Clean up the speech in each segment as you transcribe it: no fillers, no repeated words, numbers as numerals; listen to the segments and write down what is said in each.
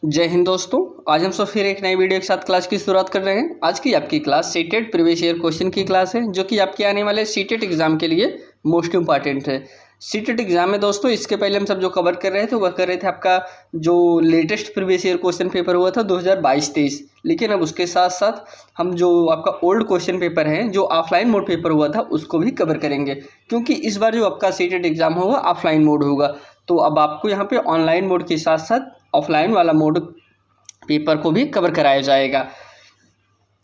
जय हिंद दोस्तों। आज हम सब फिर एक नई वीडियो के साथ क्लास की शुरुआत कर रहे हैं। आज की आपकी class CTET previous year question की क्लास है, जो कि आपके आने वाले सीटेट एग्जाम के लिए मोस्ट इंपॉर्टेंट है। सीटेट एग्जाम में दोस्तों इसके पहले हम सब जो कवर कर रहे थे वह कर रहे थे आपका जो latest previous year question paper हुआ था 2022-23, लेकिन अब उसके साथ साथ हम जो आपका ओल्ड क्वेश्चन पेपर है जो ऑफलाइन मोड पेपर हुआ था उसको भी कवर करेंगे, क्योंकि इस बार जो आपका सीटेट एग्जाम होगा ऑफलाइन मोड होगा। तो अब आपको यहाँ पे ऑनलाइन मोड के साथ साथ ऑफलाइन वाला मोड पेपर को भी कवर कराया जाएगा।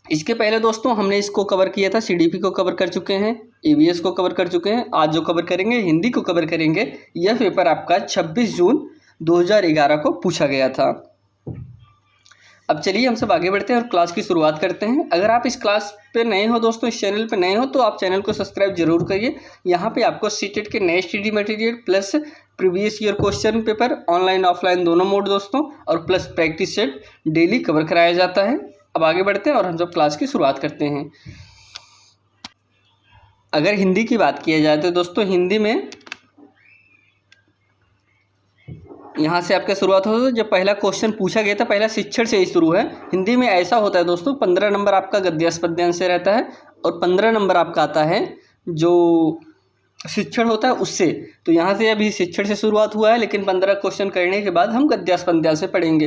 इसके पहले दोस्तों हमने इसको कवर किया था, सीडीपी को कवर कर चुके हैं, ईवीएस को कवर कर चुके हैं। आज जो कवर करेंगे हिंदी को कवर करेंगे। यह पेपर आपका 26 जून 2011 को पूछा गया था। अब चलिए हम सब आगे बढ़ते हैं और क्लास की शुरुआत करते हैं। अगर आप इस क्लास पे नए हो दोस्तों, इस चैनल पे नए हो, तो आप चैनल को सब्सक्राइब जरूर करिए। यहाँ पे आपको सीटेट के नए study material plus previous year question paper online offline दोनों मोड दोस्तों और plus practice set daily cover कराया जाता है। अब आगे बढ़ते हैं और हम सब क्लास की शुरुआत करते हैं। अगर हिंदी की बात किया जाए तो दोस्तों हिंदी में यहाँ से आपका शुरुआत हो, जब पहला क्वेश्चन पूछा गया था पहला शिक्षण से ही शुरू है। हिंदी में ऐसा होता है दोस्तों 15 नंबर आपका गद्यांश पद्यांश से रहता है और 15 नंबर आपका आता है जो शिक्षण होता है उससे। तो यहाँ से अभी शिक्षण से शुरुआत हुआ है, लेकिन 15 क्वेश्चन करने के बाद हम गद्यांश पद्यांश से पढ़ेंगे।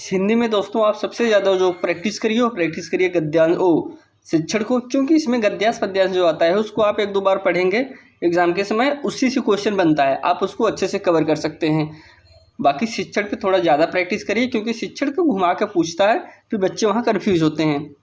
हिंदी में दोस्तों आप सबसे ज़्यादा जो प्रैक्टिस करिए गद्यांश शिक्षण को, क्योंकि इसमें गद्यांश पद्यांश जो आता है उसको आप 1-2 बार पढ़ेंगे एग्जाम के समय, उसी से क्वेश्चन बनता है, आप उसको अच्छे से कवर कर सकते हैं। बाकी शिक्षण पे थोड़ा ज़्यादा प्रैक्टिस करिए, क्योंकि शिक्षण को घुमा कर पूछता है, फिर बच्चे वहाँ कन्फ्यूज होते हैं।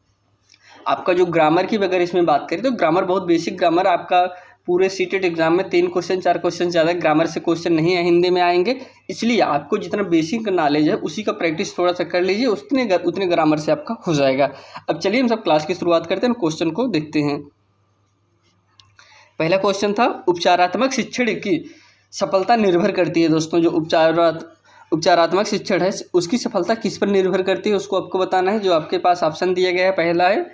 आपका जो ग्रामर की अगर इसमें बात करें तो ग्रामर बहुत बेसिक ग्रामर आपका पूरे सीटेट एग्जाम में 3 क्वेश्चन 4 क्वेश्चन ज़्यादा ग्रामर से क्वेश्चन नहीं है हिंदी में आएंगे। इसलिए आपको जितना बेसिक नॉलेज है उसी का प्रैक्टिस थोड़ा सा कर लीजिए, उतने ग्रामर से आपका हो जाएगा। अब चलिए हम सब क्लास की शुरुआत करते हैं, क्वेश्चन को देखते हैं। पहला क्वेश्चन था उपचारात्मक शिक्षण की सफलता निर्भर करती है। दोस्तों जो उपचारात्मक शिक्षण है उसकी सफलता किस पर निर्भर करती है उसको आपको बताना है। जो आपके पास ऑप्शन दिया गया है, पहला है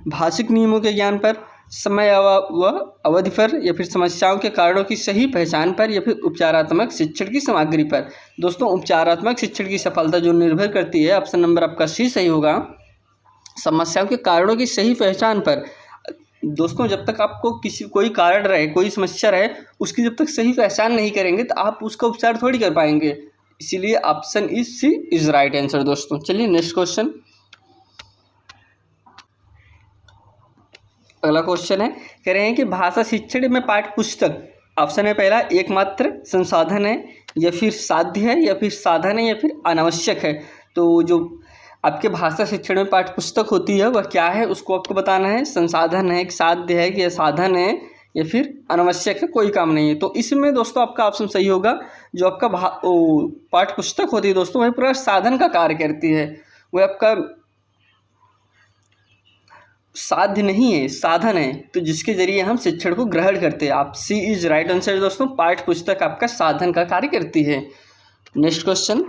भाषिक नियमों के ज्ञान पर, समय व अवधि पर, या फिर समस्याओं के कारणों की सही पहचान पर, या फिर उपचारात्मक शिक्षण की सामग्री पर। दोस्तों उपचारात्मक शिक्षण की सफलता जो निर्भर करती है, ऑप्शन नंबर आपका सी सही होगा, समस्याओं के कारणों की सही पहचान पर। दोस्तों जब तक आपको कोई कारण रहे, कोई समस्या रहे, उसकी जब तक सही पहचान नहीं करेंगे तो आप उसका उपचार थोड़ी कर पाएंगे। इसीलिए option C is right answer दोस्तों। चलिए नेक्स्ट क्वेश्चन। अगला क्वेश्चन है, कह रहे हैं कि भाषा शिक्षण में पाठ्य पुस्तक, ऑप्शन है पहला एकमात्र संसाधन है, या फिर साध्य है, या फिर साधन है, या फिर अनावश्यक है। तो जो आपके भाषा शिक्षण में पाठ्य पुस्तक होती है वह क्या है उसको आपको बताना है। संसाधन है, साध्य है, या साधन है, या फिर अनावश्यक है, कोई काम नहीं है। तो इसमें दोस्तों आपका ऑप्शन सही होगा। जो आपका पाठ्य पुस्तक होती है दोस्तों वह पूरा साधन का कार्य करती है, वह आपका साध्य नहीं है, साधन है, तो जिसके जरिए हम शिक्षण को ग्रहण करते हैं। आप सी इज राइट आंसर दोस्तों, पाठ्य पुस्तक आपका साधन का कार्य करती है। नेक्स्ट क्वेश्चन,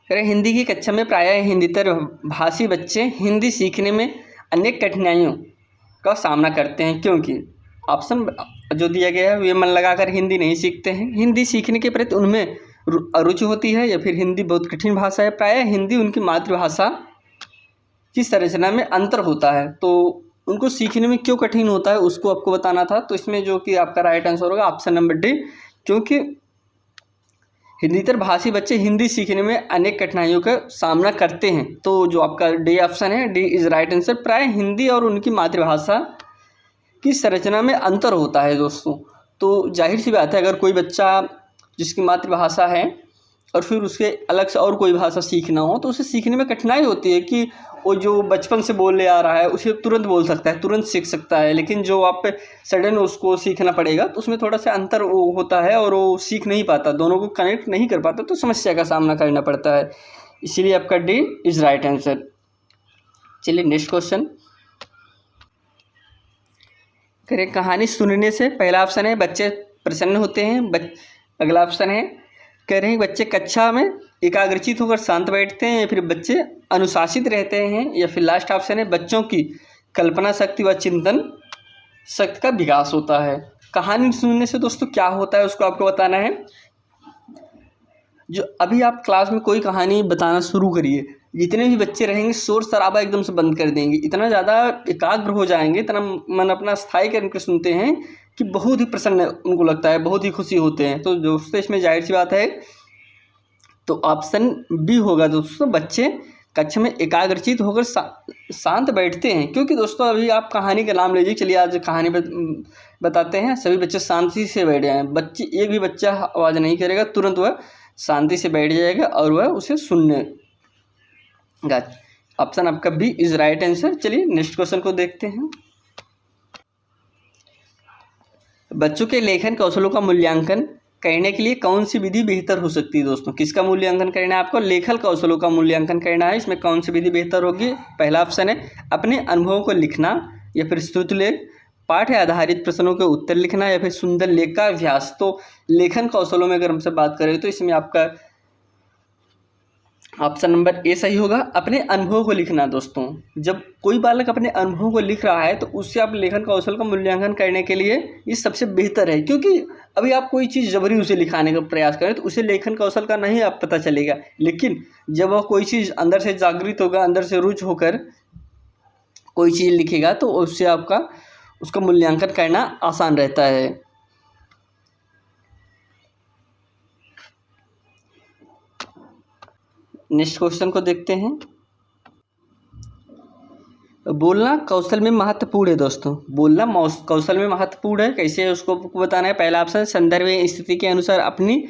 करें हिंदी की कक्षा में प्रायः हिंदीतर भाषी बच्चे हिंदी सीखने में अनेक कठिनाइयों का सामना करते हैं, क्योंकि ऑप्शन जो दिया गया है वे मन लगाकर हिंदी नहीं सीखते हैं, हिंदी सीखने के प्रति उनमें अरुचि होती है, या फिर हिंदी बहुत कठिन भाषा है, प्रायः हिंदी उनकी मातृभाषा की संरचना में अंतर होता है। तो उनको सीखने में क्यों कठिन होता है उसको आपको बताना था। तो इसमें जो कि आपका राइट आंसर होगा ऑप्शन नंबर डी, क्योंकि हिंदीतर भाषी बच्चे हिंदी सीखने में अनेक कठिनाइयों का सामना करते हैं। तो जो आपका डी ऑप्शन है, डी इज राइट आंसर, प्राय हिंदी और उनकी मातृभाषा की संरचना में अंतर होता है दोस्तों। तो जाहिर सी बात है अगर कोई बच्चा जिसकी मातृभाषा है और फिर उसके अलग से और कोई भाषा सीखना हो तो उसे सीखने में कठिनाई होती है कि वो जो बचपन से बोलने आ रहा है उसे तुरंत बोल सकता है, तुरंत सीख सकता है, लेकिन जो आप सडन उसको सीखना पड़ेगा तो उसमें थोड़ा सा अंतर होता है और वो सीख नहीं पाता, दोनों को कनेक्ट नहीं कर पाता, तो समस्या का सामना करना पड़ता है। इसीलिए आपका डी इज राइट आंसर। चलिए नेक्स्ट क्वेश्चन करें, कहानी सुनने से, पहला ऑप्शन है बच्चे प्रसन्न होते हैं, अगला ऑप्शन है कह रहे हैं बच्चे कक्षा में एकाग्रचित होकर शांत बैठते हैं, या फिर बच्चे अनुशासित रहते हैं, या फिर लास्ट ऑप्शन है बच्चों की कल्पना शक्ति व चिंतन शक्ति का विकास होता है। कहानी सुनने से दोस्तों क्या होता है उसको आपको बताना है। जो अभी आप क्लास में कोई कहानी बताना शुरू करिए, जितने भी बच्चे रहेंगे शोर शराबा एकदम से बंद कर देंगे, इतना ज़्यादा एकाग्र हो जाएंगे, इतना मन अपना स्थायी करके सुनते हैं कि बहुत ही प्रसन्न उनको लगता है, बहुत ही खुशी होते हैं। तो दोस्तों इसमें जाहिर सी बात है तो ऑप्शन बी होगा दोस्तों, बच्चे कक्षा में एकाग्रचित होकर शांत बैठते हैं। क्योंकि दोस्तों अभी आप कहानी का नाम लीजिए, चलिए आज कहानी बताते हैं, सभी बच्चे शांति से बैठ जाएँ, बच्चे एक भी बच्चा आवाज़ नहीं करेगा, तुरंत वह शांति से बैठ जाएगा और वह उसे सुननेगा। ऑप्शन आपका बी इज राइट आंसर। चलिए नेक्स्ट क्वेश्चन को देखते हैं। बच्चों के लेखन कौशलों का मूल्यांकन करने के लिए कौन सी विधि बेहतर हो सकती है दोस्तों? किसका मूल्यांकन करना है आपको? लेखन कौशलों का मूल्यांकन करना है। इसमें कौन सी विधि बेहतर होगी? पहला ऑप्शन है अपने अनुभवों को लिखना, या फिर स्तुति लेख, पाठ आधारित प्रश्नों के उत्तर लिखना, या फिर सुंदर लेख का अभ्यास। तो लेखन कौशलों में अगर हमसे बात करें तो इसमें आपका ऑप्शन नंबर ए सही होगा, अपने अनुभव को लिखना। दोस्तों जब कोई बालक अपने अनुभव को लिख रहा है तो उससे आप लेखन कौशल का मूल्यांकन करने के लिए ये सबसे बेहतर है। क्योंकि अभी आप कोई चीज़ जबरी उसे लिखाने का प्रयास करें तो उसे लेखन कौशल का नहीं आप पता चलेगा, लेकिन जब वह कोई चीज़ अंदर से जागृत होगा, अंदर से रुच होकर कोई चीज़ लिखेगा तो उससे आपका उसका मूल्यांकन करना आसान रहता है। नेक्स्ट क्वेश्चन को देखते हैं। बोलना कौशल में महत्वपूर्ण है दोस्तों, बोलना कौशल में महत्वपूर्ण है। कैसे है उसको बताना है। पहला ऑप्शन संदर्भ स्थिति के अनुसार अपनी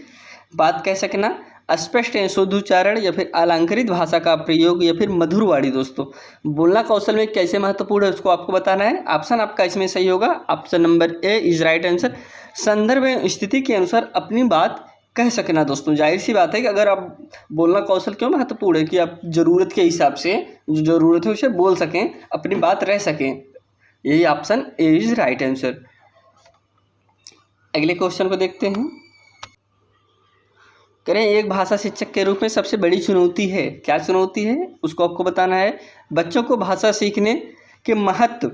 बात कह सकना, स्पष्ट शुद्ध उच्चारण, या फिर अलंकृत भाषा का प्रयोग, या फिर मधुर वाणी। दोस्तों बोलना कौशल में कैसे महत्वपूर्ण है उसको आपको बताना है। ऑप्शन आपका इसमें सही होगा, option number A is right answer. संदर्भ स्थिति के अनुसार अपनी बात कह सकना। दोस्तों जाहिर सी बात है कि अगर आप बोलना कौशल क्यों महत्वपूर्ण है कि आप ज़रूरत के हिसाब से जो ज़रूरत है उसे बोल सकें, अपनी बात रह सकें। यही option A is right answer. अगले क्वेश्चन को देखते हैं। करें एक भाषा शिक्षक के रूप में सबसे बड़ी चुनौती है, क्या चुनौती है उसको आपको बताना है। बच्चों को भाषा सीखने के महत्व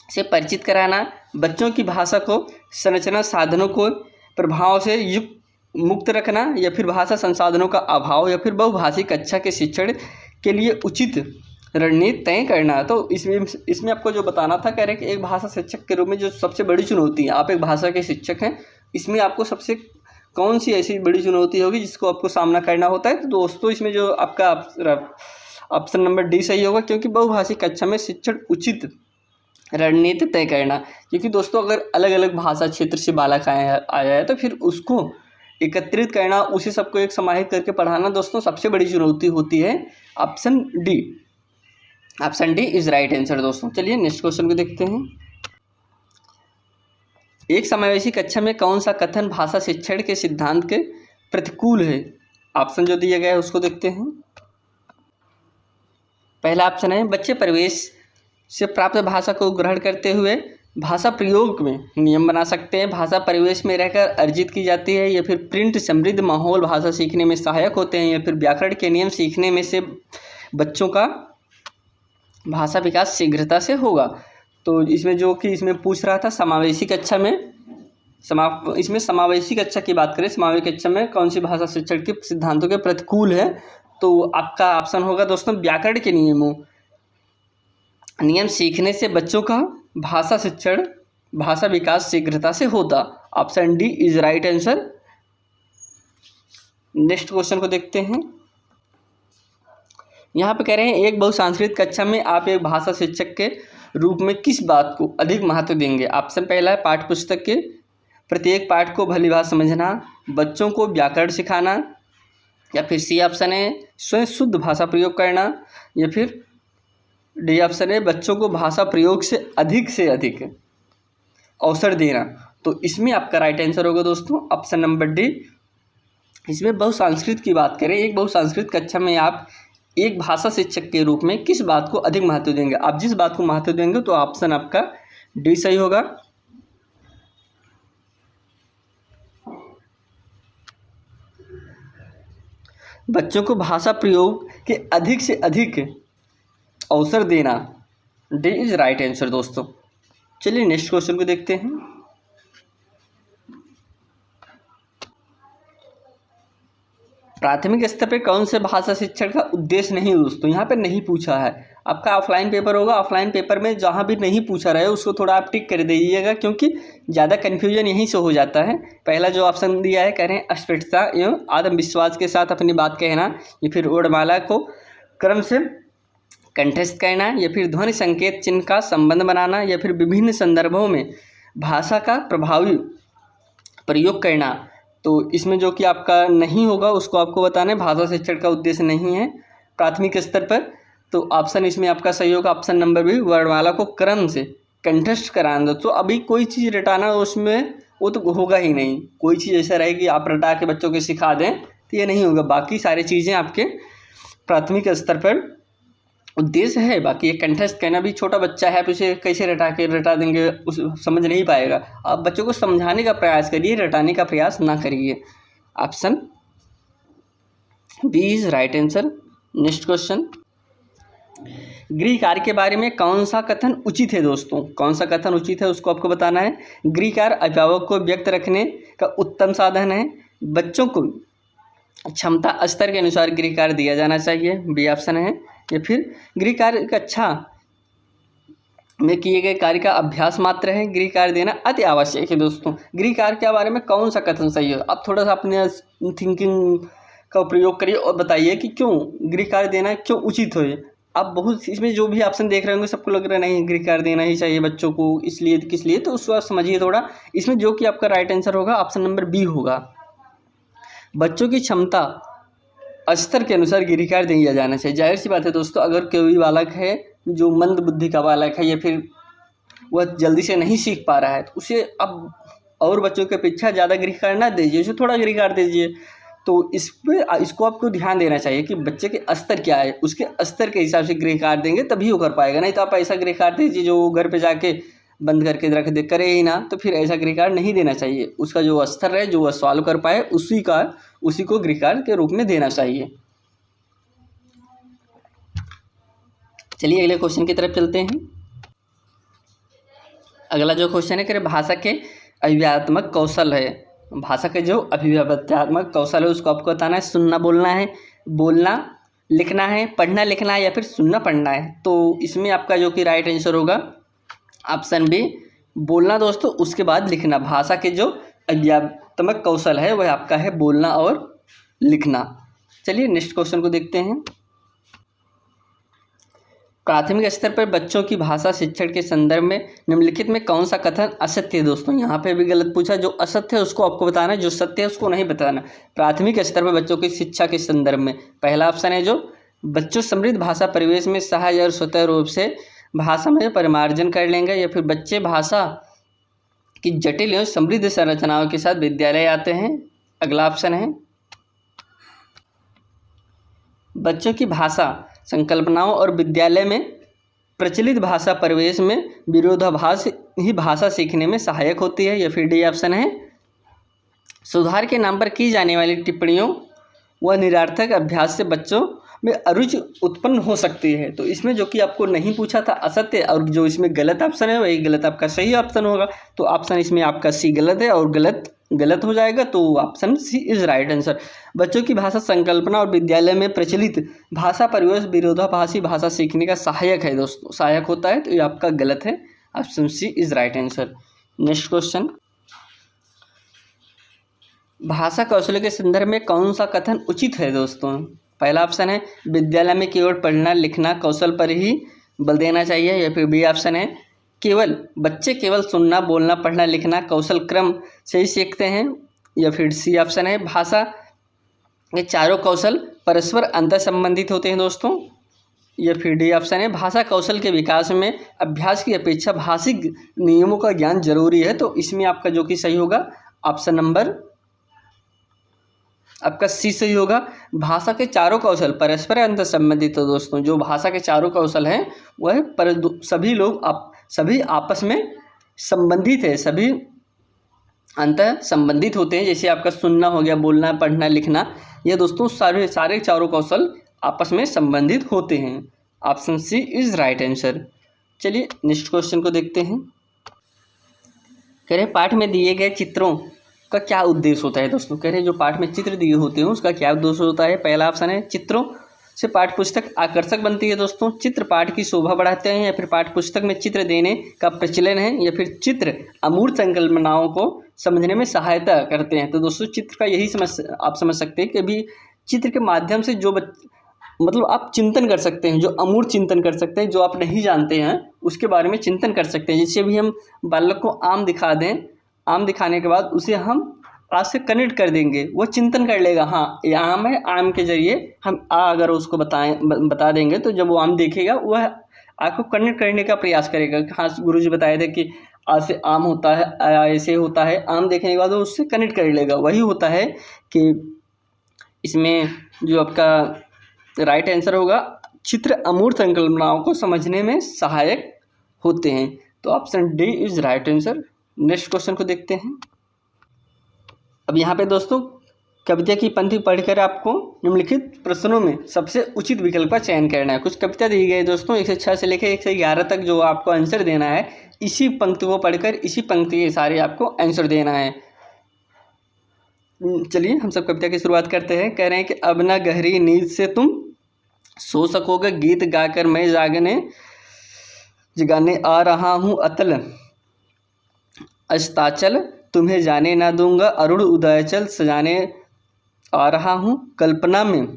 से परिचित कराना, बच्चों की भाषा को संरचना साधनों को प्रभाव से युक्त मुक्त रखना, या फिर भाषा संसाधनों का अभाव, या फिर बहुभाषी कक्षा के शिक्षण के लिए उचित रणनीति तय करना। तो इसमें आपको जो बताना था, कह रहे हैं कि एक भाषा शिक्षक के रूप में जो सबसे बड़ी चुनौती है, आप एक भाषा के शिक्षक हैं, इसमें आपको सबसे कौन सी ऐसी बड़ी चुनौती होगी जिसको आपको सामना करना होता है। तो दोस्तों इसमें जो आपका ऑप्शन नंबर डी सही होगा, क्योंकि बहुभाषी कक्षा में शिक्षण उचित रणनीति तय करना। क्योंकि दोस्तों अगर अलग अलग भाषा क्षेत्र से बालक आया है तो फिर उसको एकत्रित करना, उसे सबको एक समाहित करके पढ़ाना दोस्तों सबसे बड़ी चुनौती होती है। Option D is right answer दोस्तों। चलिए नेक्स्ट क्वेश्चन को देखते हैं। एक समावेशी कक्षा में कौन सा कथन भाषा शिक्षण के सिद्धांत के प्रतिकूल है? ऑप्शन जो दिया गया है उसको देखते हैं। पहला ऑप्शन है बच्चे परिवेश से प्राप्त भाषा को ग्रहण करते हुए भाषा प्रयोग में नियम बना सकते हैं, भाषा परिवेश में रहकर अर्जित की जाती है, या फिर प्रिंट समृद्ध माहौल भाषा सीखने में सहायक होते हैं, या फिर व्याकरण के नियम सीखने में से बच्चों का भाषा विकास शीघ्रता से होगा। तो इसमें पूछ रहा था समावेशी कक्षा में इसमें समावेशी कक्षा की बात करें, समावेशी कक्षा में कौन सी भाषा शिक्षण के सिद्धांतों के प्रतिकूल है, तो आपका ऑप्शन होगा दोस्तों व्याकरण के नियम सीखने से बच्चों का भाषा विकास शीघ्रता से होता। Option D is right answer. Next question को देखते हैं। यहाँ पे कह रहे हैं एक बहुसांस्कृतिक कक्षा में आप एक भाषा शिक्षक के रूप में किस बात को अधिक महत्व देंगे? ऑप्शन पहला है पाठ्य पुस्तक के प्रत्येक पाठ को भलीभांति समझना, बच्चों को व्याकरण सिखाना, या फिर सी ऑप्शन है स्वयं शुद्ध भाषा प्रयोग करना, या फिर डी ऑप्शन है बच्चों को भाषा प्रयोग से अधिक अवसर देना। तो इसमें आपका राइट आंसर होगा दोस्तों ऑप्शन नंबर डी। इसमें बहुसांस्कृतिक की बात करें, एक बहुसांस्कृतिक कक्षा में आप एक भाषा शिक्षक के रूप में किस बात को अधिक महत्व देंगे? आप जिस बात को महत्व देंगे तो ऑप्शन आपका डी सही होगा। बच्चों को भाषा प्रयोग के अधिक से अधिक अवसर देना, डी इज राइट आंसर दोस्तों। चलिए नेक्स्ट क्वेश्चन को देखते हैं। प्राथमिक स्तर पे कौन से भाषा शिक्षण का उद्देश्य नहीं दोस्तों, यहाँ पे नहीं पूछा है। आपका ऑफलाइन पेपर होगा, ऑफलाइन पेपर में जहाँ भी नहीं पूछा रहे उसको थोड़ा आप टिक कर दीजिएगा, क्योंकि ज़्यादा कन्फ्यूजन यहीं से हो जाता है। पहला जो ऑप्शन दिया है, कह रहे हैं अस्पष्टता एवं आत्मविश्वास के साथ अपनी बात कहना, या फिर वर्णमाला को क्रम से कंठस्थ करना, या फिर ध्वनि संकेत चिन्ह का संबंध बनाना, या फिर विभिन्न संदर्भों में भाषा का प्रभावी प्रयोग करना। तो इसमें जो कि आपका नहीं होगा उसको आपको बताना है, भाषा शिक्षण का उद्देश्य नहीं है प्राथमिक स्तर पर। तो ऑप्शन इसमें आपका सही होगा ऑप्शन नंबर बी, वर्णमाला को क्रम से कंठस्थ कराना। दोस्तों अभी कोई चीज़ रटाना उसमें वो तो होगा ही नहीं, कोई चीज़ ऐसा रहेगी आप रटा के बच्चों को सिखा दें तो ये नहीं होगा। बाकी सारी चीज़ें आपके प्राथमिक स्तर पर उद्देश्य है। बाकी ये कंठस्थ कहना, भी छोटा बच्चा है तो उसे कैसे रटा देंगे, उस समझ नहीं पाएगा। आप बच्चों को समझाने का प्रयास करिए, रटाने का प्रयास ना करिए। Option B is right answer. Next question, गृह कार्य के बारे में कौन सा कथन उचित है दोस्तों, कौन सा कथन उचित है उसको आपको बताना है। गृह कार्य अभिभावक को व्यक्त रखने का उत्तम साधन है, बच्चों को क्षमता स्तर के अनुसार गृह कार्य दिया जाना चाहिए, बी ऑप्शन है। या फिर गृह कार्य कक्षा में किए गए कार्य का अभ्यास मात्र है, गृह कार्य देना अति आवश्यक है। दोस्तों गृह कार्य के बारे में कौन सा कथन सही है, आप थोड़ा सा अपने थिंकिंग का प्रयोग करिए और बताइए कि क्यों गृह कार्य देना क्यों उचित हो। आप बहुत इसमें जो भी ऑप्शन देख रहे होंगे सबको लग रहा है नहीं गृह कार्य देना ही चाहिए बच्चों को, इसलिए किस लिए, तो उसको आप समझिए थोड़ा। इसमें जो कि आपका राइट आंसर होगा ऑप्शन नंबर बी होगा, बच्चों की क्षमता स्तर के अनुसार गृह कार्य दिया जाना चाहिए। जाहिर सी बात है दोस्तों, अगर कोई बालक है जो मंद बुद्धि का बालक है या फिर वह जल्दी से नहीं सीख पा रहा है तो उसे अब और बच्चों की अपेक्षा ज़्यादा गृह कार्य ना दीजिए, उसे थोड़ा गृह कार्य दीजिए। तो इसको आपको ध्यान देना चाहिए कि बच्चे के स्तर क्या है, उसके स्तर के हिसाब से गृह कार्य देंगे तभी वो कर पाएगा। नहीं तो आप ऐसा गृह कार्य दीजिए जो घर पे जाके बंद करके रख दे, करे ही ना, तो फिर ऐसा गृह कार्य नहीं देना चाहिए। उसका जो स्तर है, जो वह सॉल्व कर पाए उसी को गृह कार्य के रूप में देना चाहिए। चलिए अगले क्वेश्चन की तरफ चलते हैं। अगला जो क्वेश्चन है कि भाषा के अभिव्यक्त्यात्मक कौशल है, भाषा के जो अभिव्यक्त्यात्मक कौशल है उसको आपको बताना है। सुनना बोलना है, बोलना लिखना है, पढ़ना लिखना है, या फिर सुनना पढ़ना है। तो इसमें आपका जो कि राइट आंसर होगा ऑप्शन बी, बोलना दोस्तों, उसके बाद लिखना। भाषा के जो अभिव्यक्त्यात्मक कौशल है वह आपका है बोलना और लिखना। चलिए नेक्स्ट क्वेश्चन को देखते हैं। प्राथमिक स्तर पर बच्चों की भाषा शिक्षण के संदर्भ में निम्नलिखित में कौन सा कथन असत्य है। दोस्तों यहाँ पे भी गलत पूछा, जो असत्य है उसको आपको बताना है, जो सत्य है उसको नहीं बताना। प्राथमिक स्तर पर बच्चों की शिक्षा के संदर्भ में पहला ऑप्शन है जो बच्चों समृद्ध भाषा परिवेश में सहज और स्वतः रूप से भाषा में परिमार्जन कर लेंगे, या फिर बच्चे भाषा की जटिल एवं समृद्ध संरचनाओं के साथ विद्यालय आते हैं। अगला ऑप्शन है बच्चों की भाषा संकल्पनाओं और विद्यालय में प्रचलित भाषा परिवेश में विरोधाभास ही भाषा सीखने में सहायक होती है, या फिर डी ऑप्शन है सुधार के नाम पर की जाने वाली टिप्पणियों व निरर्थक अभ्यास से बच्चों में अरुचि उत्पन्न हो सकती है। तो इसमें जो कि आपको नहीं पूछा था असत्य, और जो इसमें गलत ऑप्शन है वही गलत आपका सही ऑप्शन होगा। तो ऑप्शन इसमें आपका सी गलत है और गलत हो जाएगा, तो option C is right answer. बच्चों की भाषा संकल्पना और विद्यालय में प्रचलित भाषा परिवेश विरोधाभासी भाषा सीखने का सहायक है दोस्तों, सहायक होता है, तो ये आपका गलत है, option C is right answer. Next question, भाषा कौशल के संदर्भ में कौन सा कथन उचित है दोस्तों। पहला ऑप्शन है विद्यालय में केवल पढ़ना लिखना कौशल पर ही बल देना चाहिए, या फिर बी ऑप्शन है बच्चे केवल सुनना बोलना पढ़ना लिखना कौशल क्रम से ही सीखते हैं, या फिर सी ऑप्शन है भाषा के चारों कौशल परस्पर अंतर संबंधित होते हैं दोस्तों, या फिर डी ऑप्शन है भाषा कौशल के विकास में अभ्यास की अपेक्षा भाषिक नियमों का ज्ञान जरूरी है। तो इसमें आपका जो कि सही होगा ऑप्शन नंबर आपका सी सही होगा, भाषा के चारों कौशल परस्पर अंतर संबंधित हो दोस्तों। जो भाषा के चारों कौशल हैं वह सभी आपस में संबंधित है, सभी अंतर संबंधित होते हैं। जैसे आपका सुनना हो गया, बोलना पढ़ना लिखना, ये दोस्तों सारे चारों कौशल आपस में संबंधित होते हैं। Option C is right answer. चलिए नेक्स्ट क्वेश्चन को देखते हैं। कह रहे पाठ में दिए गए चित्रों का क्या उद्देश्य होता है दोस्तों? कह रहे हैं जो पाठ में चित्र दिए होते हैं उसका क्या उद्देश्य होता है? पहला ऑप्शन है चित्रों से पाठ्य पुस्तक आकर्षक बनती है दोस्तों, चित्र पाठ की शोभा बढ़ाते हैं, या फिर पाठ्य पुस्तक में चित्र देने का प्रचलन है, या फिर चित्र अमूर्त संकल्पनाओं को समझने में सहायता करते हैं। तो दोस्तों चित्र का यही आप समझ सकते हैं कि अभी चित्र के माध्यम से जो मतलब आप चिंतन कर सकते हैं, जो अमूर्त चिंतन कर सकते हैं, जो आप नहीं जानते हैं उसके बारे में चिंतन कर सकते हैं। जैसे भी हम बालक को आम दिखा दें, आम दिखाने के बाद उसे हम आज से कनेक्ट कर देंगे, वो चिंतन कर लेगा, हाँ ये आम है, आम के जरिए हम अगर उसको बता देंगे तो जब वो आम देखेगा वह आपको कनेक्ट करने का प्रयास करेगा। हाँ गुरुजी बताए थे कि आज से आम होता है, ऐसे होता है, आम देखने के बाद वो उससे कनेक्ट कर लेगा। वही होता है कि इसमें जो आपका राइट आंसर होगा, चित्र अमूर्त संकल्पनाओं को समझने में सहायक होते हैं। तो option D is right answer. Next question को देखते हैं। अब यहाँ पे दोस्तों कविता की पंक्ति पढ़कर आपको निम्नलिखित प्रश्नों में सबसे उचित विकल्प का चयन करना है। कुछ कविता दी गई है दोस्तों 1 से 6 से लेकर 1 से 11 तक, जो आपको आंसर देना है इसी पंक्ति को पढ़कर इसी पंक्ति के सारे आपको आंसर देना है। चलिए हम सब कविता की शुरुआत करते हैं। कह रहे हैं कि अब ना गहरी नींद से तुम सो सकोगे, गीत गाकर मैं जगाने आ रहा हूँ अतल अस्ताचल, तुम्हें जाने ना दूंगा अरुण उदयचल, सजाने आ रहा हूँ कल्पना में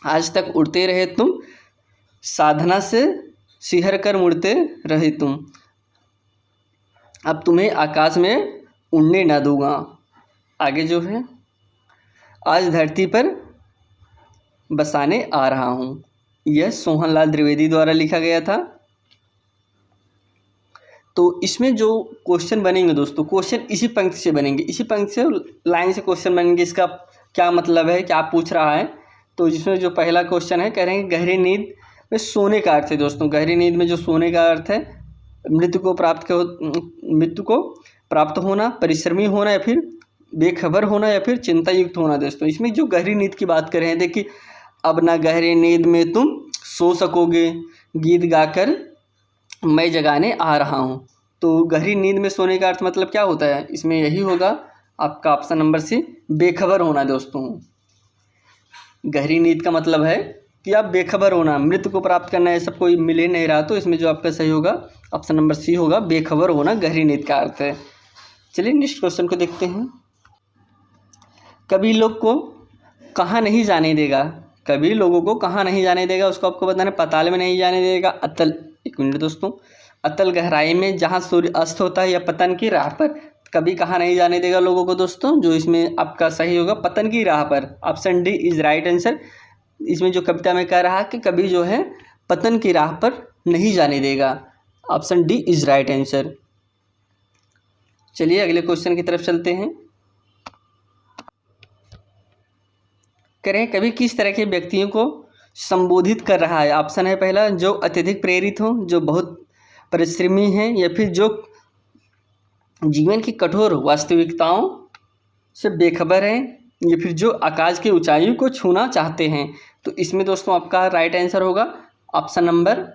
आज तक उड़ते रहे तुम, साधना से सिहर कर मुड़ते रहे तुम, अब तुम्हें आकाश में उड़ने ना दूंगा। आगे जो है आज धरती पर बसाने आ रहा हूँ, यह सोहनलाल द्विवेदी द्वारा लिखा गया था। तो इसमें जो क्वेश्चन बनेंगे दोस्तों, क्वेश्चन इसी पंक्ति से बनेंगे, इसी पंक्ति से लाइन से क्वेश्चन बनेंगे। इसका क्या मतलब है, क्या पूछ रहा है? तो जिसमें जो पहला क्वेश्चन है, कह रहे हैं गहरी नींद में सोने का अर्थ है दोस्तों। गहरी नींद में जो सोने का अर्थ है मृत्यु को प्राप्त होना, परिश्रमी होना, या फिर बेखबर होना, या फिर चिंता युक्त होना। दोस्तों इसमें जो गहरी नींद की बात कर रहे हैं, देखिए अब ना गहरी नींद में तुम सो सकोगे, गीत गाकर मैं जगाने आ रहा हूँ। तो गहरी नींद में सोने का अर्थ मतलब क्या होता है? इसमें यही होगा आपका ऑप्शन नंबर सी, बेखबर होना दोस्तों। गहरी नींद का मतलब है कि आप बेखबर होना, मृत्यु को प्राप्त करना, ये सब कोई मिल ही नहीं रहा। तो इसमें जो आपका सही होगा ऑप्शन नंबर सी होगा, बेखबर होना गहरी नींद का अर्थ है। चलिए नेक्स्ट क्वेश्चन को देखते हैं। कभी लोग को कहाँ नहीं जाने देगा, कभी लोगों को कहाँ नहीं जाने देगा, उसको आपको बताना। पाताल में नहीं जाने देगा, अतल, एक मिनट दोस्तों, अतल गहराई में जहाँ सूर्य अस्त होता है, या पतन की राह पर कभी कहाँ नहीं जाने देगा लोगों को दोस्तों। जो इसमें आपका सही होगा पतन की राह पर, option D is right answer. इसमें जो कविता में कह रहा है कि कभी जो है पतन की राह पर नहीं जाने देगा, option D is right answer. चलिए अगले क्वेश्चन की तरफ चलते हैं। करें कभी किस तरह के व्यक्तियों को संबोधित कर रहा है? ऑप्शन है पहला, जो अत्यधिक प्रेरित हो, जो बहुत परिश्रमी हैं, या फिर जो जीवन की कठोर वास्तविकताओं से बेखबर हैं, या फिर जो आकाश की ऊंचाइयों को छूना चाहते हैं। तो इसमें दोस्तों आपका राइट आंसर होगा ऑप्शन नंबर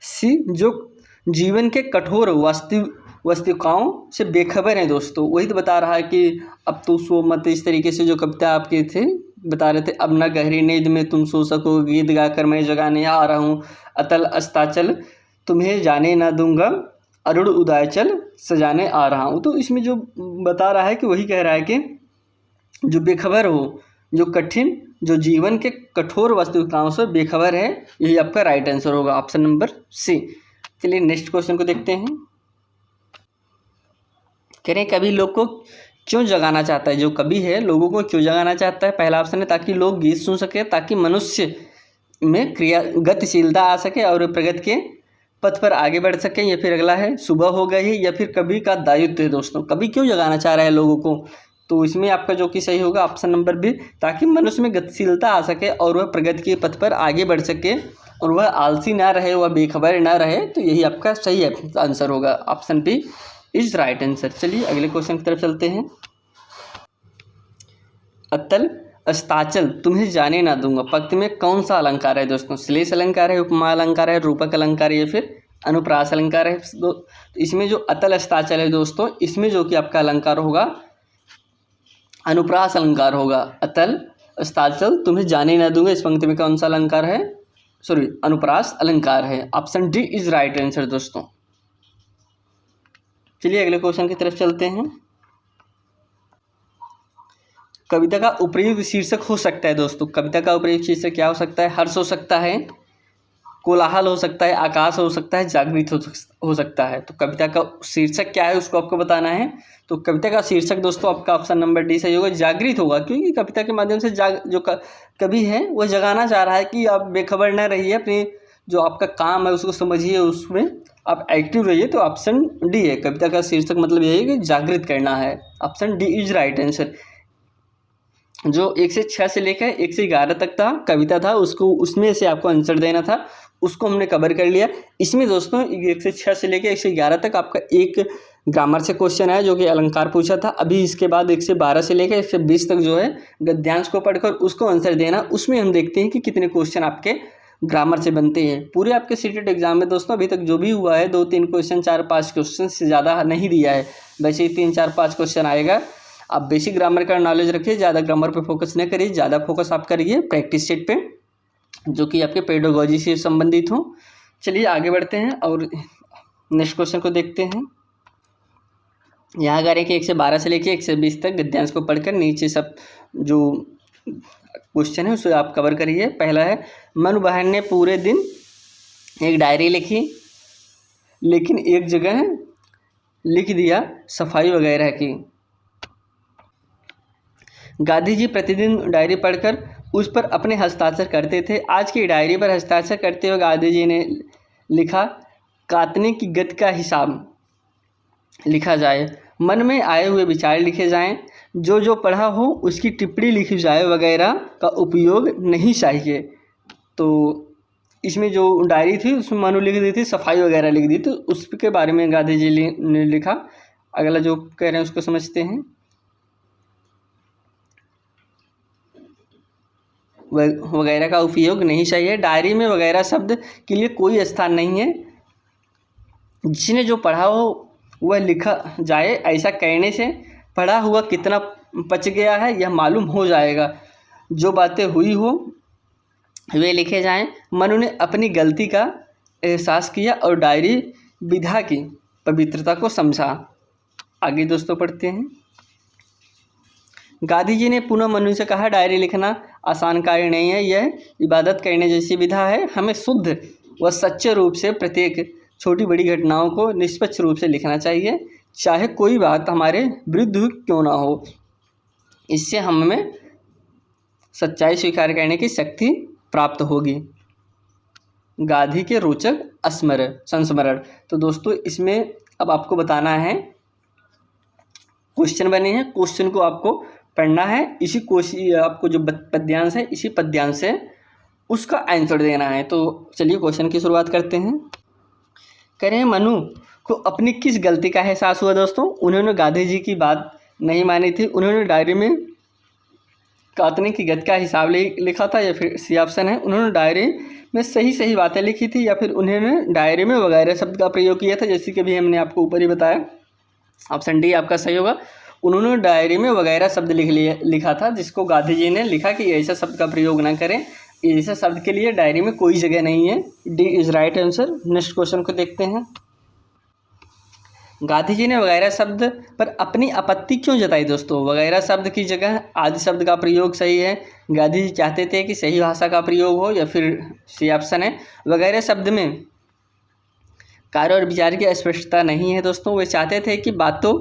सी, जो जीवन के कठोर वास्तविकताओं से बेखबर हैं दोस्तों। वही तो बता रहा है कि अब तो सो मत, इस तरीके से जो कविता आपके थे बता रहे थे। अब ना गहरी नींद में तुम सो सको, गीत गाकर मैं जगाने आ रहा हूँ अतल अस्ताचल, तुम्हें जाने ना दूंगा अरुण उदयचल, सजाने आ रहा हूँ। तो इसमें जो बता रहा है कि वही कह रहा है कि जो बेखबर हो, जो कठिन, जो जीवन के कठोर वास्तविकताओं से बेखबर है, यही आपका राइट आंसर होगा, ऑप्शन नंबर सी। चलिए नेक्स्ट क्वेश्चन को देखते हैं। कह रहे हैं कभी लोग को क्यों जगाना चाहता है? जो कवि है लोगों को क्यों जगाना चाहता है? पहला ऑप्शन है ताकि लोग गीत सुन सके, ताकि मनुष्य में गतिशीलता आ सके और प्रगति के पथ पर आगे बढ़ सके, या फिर अगला है सुबह हो गई, या फिर कवि का दायित्व है दोस्तों। कवि क्यों जगाना चाह रहा है लोगों को? तो इसमें आपका जो कि सही होगा ऑप्शन नंबर बी, ताकि मनुष्य में गतिशीलता आ सके और वह प्रगति के पथ पर आगे बढ़ सके, और वह आलसी ना रहे, वह बेखबर ना रहे। तो यही आपका सही आंसर होगा, option B is right answer. चलिए अगले क्वेश्चन की तरफ चलते हैं। अतल अस्ताचल तुम्हें जाने ना दूंगा पंक्ति में कौन सा अलंकार है दोस्तों? श्लेष अलंकार है, उपमा अलंकार है, रूपक अलंकार है, या फिर अनुप्रास अलंकार है। तो इसमें जो अतल अस्ताचल है दोस्तों, इसमें जो कि आपका अलंकार होगा अनुप्रास अलंकार होगा। अतल अस्ताचल तुम्हें जाने ना दूंगा, इस पंक्ति में कौन सा अलंकार है, सॉरी अनुप्रास अलंकार है। Option D is right answer दोस्तों। चलिए अगले क्वेश्चन की तरफ चलते हैं। कविता का उपयुक्त शीर्षक हो सकता है दोस्तों, कविता का उपयुक्त शीर्षक क्या हो सकता है, हर्ष हो सकता है, कोलाहल हो सकता है, आकाश हो सकता है, जागृत हो सकता है। तो कविता का शीर्षक क्या है उसको आपको बताना है। तो कविता का शीर्षक दोस्तों आपका ऑप्शन नंबर डी सही होगा, जागृत होगा, क्योंकि कविता के माध्यम से जो कवि है वो जगाना चाह रहा है कि आप बेखबर न रहिए, अपनी जो आपका काम है उसको समझिए, उसमें आप एक्टिव रहिए। तो ऑप्शन डी है, कविता का शीर्षक मतलब यही है कि जागृत करना है। Option D is right answer. जो 1 से 6 से लेकर 1 से 11 तक था कविता था, उसको उसमें से आपको आंसर देना था, उसको हमने कवर कर लिया। इसमें दोस्तों 1 से 6 से लेकर 1 से 11 तक आपका एक ग्रामर से क्वेश्चन है जो कि अलंकार पूछा था। अभी इसके बाद 1 से 12 से लेकर 1 से 20 तक जो है गद्यांश को पढ़कर उसको आंसर देना। उसमें हम देखते हैं कि कितने क्वेश्चन आपके ग्रामर से बनते हैं। पूरे आपके सीटेट एग्जाम में दोस्तों अभी तक जो भी हुआ है 2-3 क्वेश्चन 4-5 क्वेश्चन से ज़्यादा नहीं दिया है, वैसे ही 3-4-5 क्वेश्चन आएगा। आप बेसिक ग्रामर का नॉलेज रखिए, ज़्यादा ग्रामर पे फोकस न करिए, ज़्यादा फोकस आप करिए प्रैक्टिस सेट पे जो कि आपके पेडागोजी से संबंधित हो। चलिए आगे बढ़ते हैं और नेक्स्ट क्वेश्चन को देखते हैं। यहाँ कह रहे हैं कि 1 से 12 से लेकर 1 से 20 तक गद्यांश को पढ़कर नीचे सब जो क्वेश्चन है उसे आप कवर करिए। पहला है, मनु बहन ने पूरे दिन एक डायरी लिखी लेकिन एक जगह लिख दिया सफाई वगैरह की। गांधी जी प्रतिदिन डायरी पढ़कर उस पर अपने हस्ताक्षर करते थे। आज की डायरी पर हस्ताक्षर करते हुए गांधी जी ने लिखा, काटने की गति का हिसाब लिखा जाए, मन में आए हुए विचार लिखे जाएं, जो जो पढ़ा हो उसकी टिप्पणी लिखी जाए वगैरह का उपयोग नहीं चाहिए। तो इसमें जो डायरी थी उसमें मनु लिख दी थी, सफाई वगैरह लिख दी, तो उसके बारे में गांधी जी ने लिखा। अगला जो कह रहे हैं उसको समझते हैं। वगैरह का उपयोग नहीं चाहिए। डायरी में वगैरह शब्द के लिए कोई स्थान नहीं है। जिसने जो पढ़ा हो वह लिखा जाए, ऐसा कहने से पढ़ा हुआ कितना पच गया है यह मालूम हो जाएगा। जो बातें हुई हो वे लिखे जाएं। मनु ने अपनी गलती का एहसास किया और डायरी विधा की पवित्रता को समझा। आगे दोस्तों पढ़ते हैं। गांधी जी ने पुनः मनु से कहा, डायरी लिखना आसान कार्य नहीं है, यह इबादत करने जैसी विधा है। हमें शुद्ध व सच्चे रूप से प्रत्येक छोटी बड़ी घटनाओं को निष्पक्ष रूप से लिखना चाहिए, चाहे कोई बात हमारे विरुद्ध क्यों ना हो। इससे हमें सच्चाई स्वीकार करने की शक्ति प्राप्त होगी। गांधी के रोचक संस्मरण। तो दोस्तों इसमें अब आपको बताना है, क्वेश्चन बने हैं, क्वेश्चन को आपको पढ़ना है। इसी क्वेश्चन आपको जो पद्यांश है, इसी पद्यांश से उसका आंसर देना है। तो चलिए क्वेश्चन की शुरुआत करते हैं। कह रहे हैं, मनु को अपनी किस गलती का एहसास हुआ दोस्तों? उन्होंने गांधी जी की बात नहीं मानी थी। उन्होंने डायरी में काटने की गति का हिसाब लिखा था, या फिर सी ऑप्शन है उन्होंने डायरी में सही बातें लिखी थी, या फिर उन्होंने डायरी में वगैरह शब्द का प्रयोग किया था, जैसे कि अभी हमने आपको ऊपर ही बताया। ऑप्शन डी आपका सही होगा। उन्होंने डायरी में वगैरह शब्द लिखा था, जिसको गांधी जी ने लिखा कि ऐसा शब्द का प्रयोग ना करें, ऐसा शब्द के लिए डायरी में कोई जगह नहीं है। D is right answer. Next question को देखते हैं। गांधी जी ने वगैरह शब्द पर अपनी आपत्ति क्यों जताई दोस्तों? वगैरह शब्द की जगह आदि शब्द का प्रयोग सही है। गांधी जी चाहते थे कि सही भाषा का प्रयोग हो, या फिर सी ऑप्शन है वगैरह शब्द में कार्य और विचार की स्पष्टता नहीं है दोस्तों। वे चाहते थे कि बातों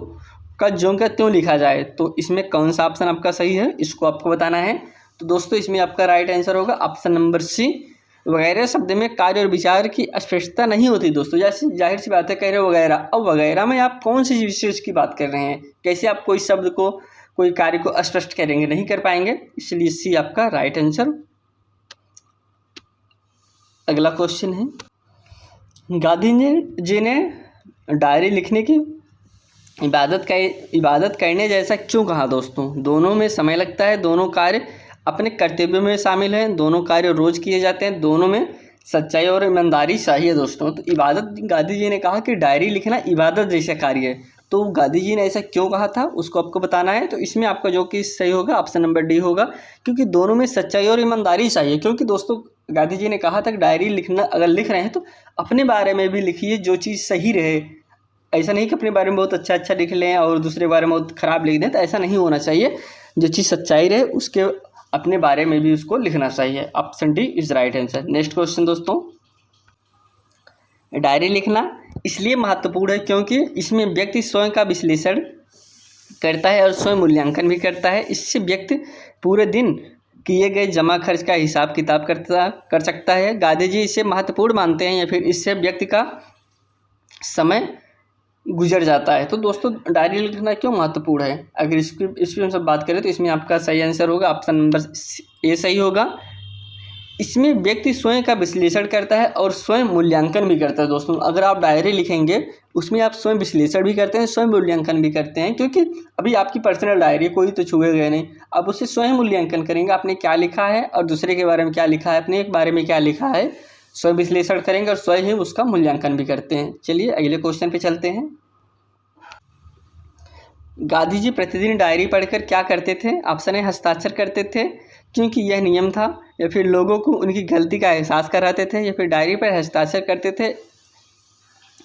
का ज्यों का त्यों लिखा जाए। तो इसमें कौन सा ऑप्शन आपका सही है, इसको आपको बताना है। तो दोस्तों इसमें आपका राइट आंसर होगा ऑप्शन नंबर सी। वगैरह शब्द में कार्य और विचार की स्पष्टता नहीं होती दोस्तों। जैसे जाहिर सी बात है, कह रहे हो वगैरह, अब वगैरह में आप कौन सी विशेष की बात कर रहे हैं? कैसे आप कोई शब्द को, कोई कार्य को स्पष्ट करेंगे? नहीं कर पाएंगे, इसलिए सी आपका राइट आंसर। अगला क्वेश्चन है, गांधी जी ने डायरी लिखने की इबादत करने जैसा क्यों कहा दोस्तों? दोनों में समय लगता है, दोनों कार्य अपने कर्तव्यों में शामिल हैं, दोनों कार्य रोज किए जाते हैं, दोनों में सच्चाई और ईमानदारी चाहिए दोस्तों। तो इबादत, गांधी जी ने कहा कि डायरी लिखना इबादत जैसा कार्य है। तो गांधी जी ने ऐसा क्यों कहा था उसको आपको बताना है। तो इसमें आपका जो कि सही होगा ऑप्शन नंबर डी होगा, क्योंकि दोनों में सच्चाई और ईमानदारी चाहिए। क्योंकि दोस्तों गांधी जी ने कहा था कि डायरी लिखना, अगर लिख रहे हैं तो अपने बारे में भी लिखिए जो चीज़ सही रहे। ऐसा नहीं कि अपने बारे में बहुत अच्छा अच्छा लिख लें और दूसरे बारे में बहुत ख़राब लिख दें, तो ऐसा नहीं होना चाहिए। जो चीज़ सच्चाई रहे उसके अपने बारे में भी उसको लिखना चाहिए। Option D is right answer. Next question दोस्तों, डायरी लिखना इसलिए महत्वपूर्ण है क्योंकि इसमें व्यक्ति स्वयं का विश्लेषण करता है और स्वयं मूल्यांकन भी करता है। इससे व्यक्ति पूरे दिन किए गए जमा खर्च का हिसाब किताब कर सकता है। गांधी जी इसे महत्वपूर्ण मानते हैं या फिर इससे व्यक्ति का समय गुजर जाता है। तो दोस्तों डायरी लिखना क्यों महत्वपूर्ण है, अगर इसकी हम सब बात करें तो इसमें आपका सही आंसर होगा ऑप्शन नंबर ए सही होगा। इसमें व्यक्ति स्वयं का विश्लेषण करता है और स्वयं मूल्यांकन भी करता है। दोस्तों अगर आप डायरी लिखेंगे उसमें आप स्वयं विश्लेषण भी करते हैं, स्वयं मूल्यांकन भी करते हैं, क्योंकि अभी आपकी पर्सनल डायरी कोई तो छुएगा नहीं। आप उससे स्वयं मूल्यांकन करेंगे, आपने क्या लिखा है और दूसरे के बारे में क्या लिखा है, अपने बारे में क्या लिखा है, स्वयं विश्लेषण करेंगे और स्वयं ही उसका मूल्यांकन भी करते हैं। चलिए अगले क्वेश्चन पे चलते हैं। गांधी जी प्रतिदिन डायरी पढ़कर क्या करते थे? ऑप्शन ए हस्ताक्षर करते थे क्योंकि यह नियम था, या फिर लोगों को उनकी गलती का एहसास कराते थे, या फिर डायरी पर हस्ताक्षर करते थे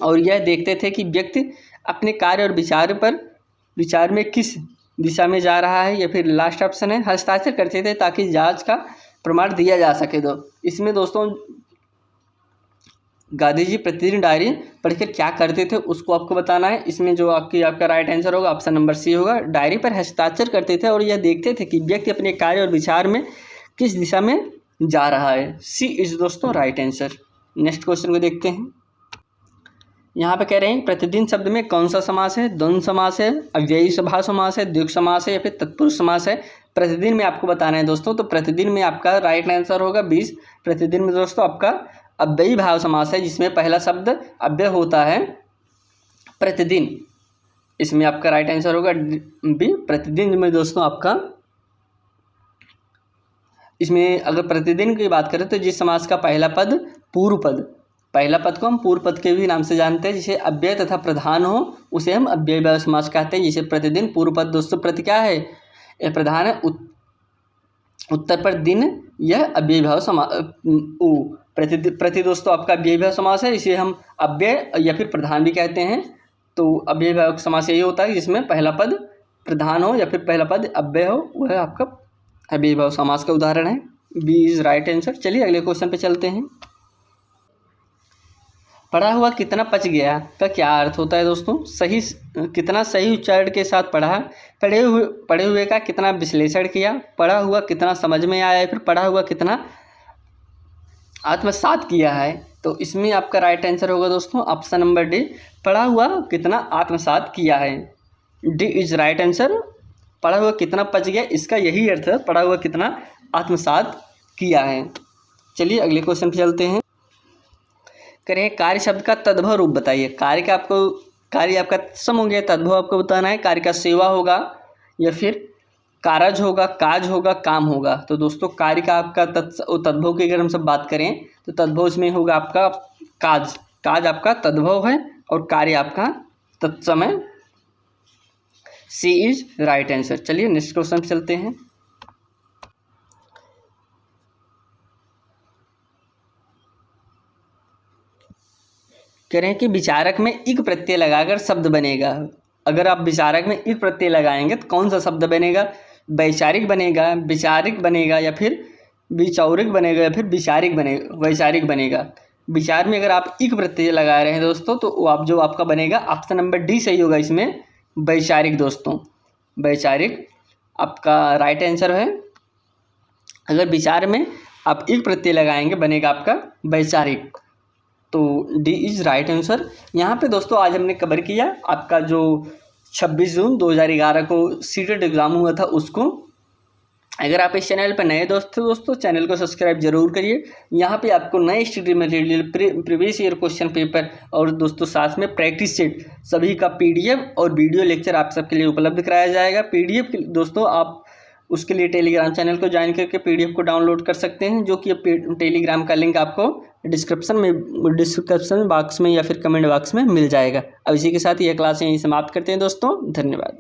और यह देखते थे कि व्यक्ति अपने कार्य और विचार में किस दिशा में जा रहा है, या फिर लास्ट ऑप्शन है हस्ताक्षर करते थे ताकि जांच का प्रमाण दिया जा सके। तो इसमें दोस्तों गांधी जी प्रतिदिन डायरी पढ़कर क्या करते थे उसको आपको बताना है। इसमें जो आपका राइट आंसर होगा ऑप्शन नंबर सी होगा। डायरी पर हस्ताक्षर करते थे और यह देखते थे कि व्यक्ति अपने कार्य और विचार में किस दिशा में जा रहा है। सी इज दोस्तों राइट आंसर। नेक्स्ट क्वेश्चन को देखते हैं। यहाँ पे कह रहे हैं प्रतिदिन शब्द में कौन सा समास है? द्वंद्व समास है, अव्ययी सभा समास है, द्विगु समास है, या फिर तत्पुरुष समास है। प्रतिदिन में आपको बताना है दोस्तों। तो प्रतिदिन में आपका राइट आंसर होगा 20। प्रतिदिन में दोस्तों आपका अव्ययी भाव समास है जिसमें पहला शब्द अव्यय होता है प्रतिदिन। इसमें आपका राइट आंसर होगा बी। प्रतिदिन में दोस्तों आपका, इसमें अगर प्रतिदिन की बात करें तो जिस समास का पहला पद पूर्व पद, पहला पद को हम पूर्व पद के भी नाम से जानते हैं, जिसे अव्यय तथा प्रधान हो उसे हम अव्ययी भाव समास कहते हैं। जिसे प्रतिदिन पूर्व पद दोस्तों प्रति क्या है? यह प्रधान है, उत्तर पर दिन, यह अव्ययी भाव समास। प्रति दोस्तों आपका अव्ययी भाव समास है, इसे हम अव्यय या फिर प्रधान भी कहते हैं। तो अव्ययी भाव समास यही होता है जिसमें पहला पद प्रधान हो या फिर पहला पद अव्यय हो, वह आपका अव्ययी भाव समास का उदाहरण है। B is right answer. चलिए अगले क्वेश्चन पे चलते हैं। पढ़ा हुआ कितना पच गया का क्या अर्थ होता है दोस्तों? सही, कितना सही उच्चारण के साथ पढ़ा, पढ़े हुए का कितना विश्लेषण किया, पढ़ा हुआ कितना समझ में आया, फिर पढ़ा हुआ कितना आत्मसात किया है। तो इसमें आपका राइट आंसर होगा दोस्तों ऑप्शन नंबर डी, पढ़ा हुआ कितना आत्मसात किया है। D is right answer. पढ़ा हुआ कितना पच गया, इसका यही अर्थ है, पढ़ा हुआ कितना आत्मसात किया है। चलिए अगले क्वेश्चन पे चलते हैं। करें कार्य शब्द का तद्भव रूप बताइए। कार्य आपका सम हो गया, तद्भव आपको बताना है। कार्य का सेवा होगा या फिर कारज होगा, काज होगा, काम होगा। तो दोस्तों कार्य का आपका तद्भव की अगर हम सब बात करें तो तद्भव इसमें होगा आपका काज। काज आपका तद्भव है और कार्य आपका तत्सम है। सी इज राइट आंसर। चलिए नेक्स्ट क्वेश्चन पे चलते हैं। कह रहे हैं कि विचारक में इक प्रत्यय लगाकर शब्द बनेगा। अगर आप विचारक में इक प्रत्यय लगाएंगे तो कौन सा शब्द बनेगा? वैचारिक बनेगा, विचारिक बनेगा, या फिर विचौरिक बनेगा, या फिर वैचारिक बनेगा। विचार में अगर आप इक प्रत्यय लगा रहे हैं दोस्तों तो वो आप जो आपका बनेगा ऑप्शन नंबर डी सही होगा इसमें, वैचारिक। दोस्तों वैचारिक आपका राइट आंसर है। अगर विचार में आप इक प्रत्यय लगाएंगे बनेगा आपका वैचारिक। तो डी इज राइट आंसर। यहाँ पे दोस्तों आज हमने कवर किया आपका जो 26 जून 2011 को सीटेट एग्ज़ाम हुआ था उसको। अगर आप इस चैनल पर नए दोस्तों चैनल को सब्सक्राइब जरूर करिए। यहाँ पे आपको नए study material, previous year question paper और दोस्तों साथ में प्रैक्टिस सेट सभी का पीडीएफ और वीडियो लेक्चर आप सबके लिए उपलब्ध कराया जाएगा। पीडीएफ दोस्तों आप उसके लिए टेलीग्राम चैनल को ज्वाइन करके पीडीएफ को डाउनलोड कर सकते हैं, जो कि टेलीग्राम का लिंक आपको डिस्क्रिप्शन बॉक्स में या फिर कमेंट बॉक्स में मिल जाएगा। अब इसी के साथ यह क्लास यहीं समाप्त करते हैं दोस्तों, धन्यवाद।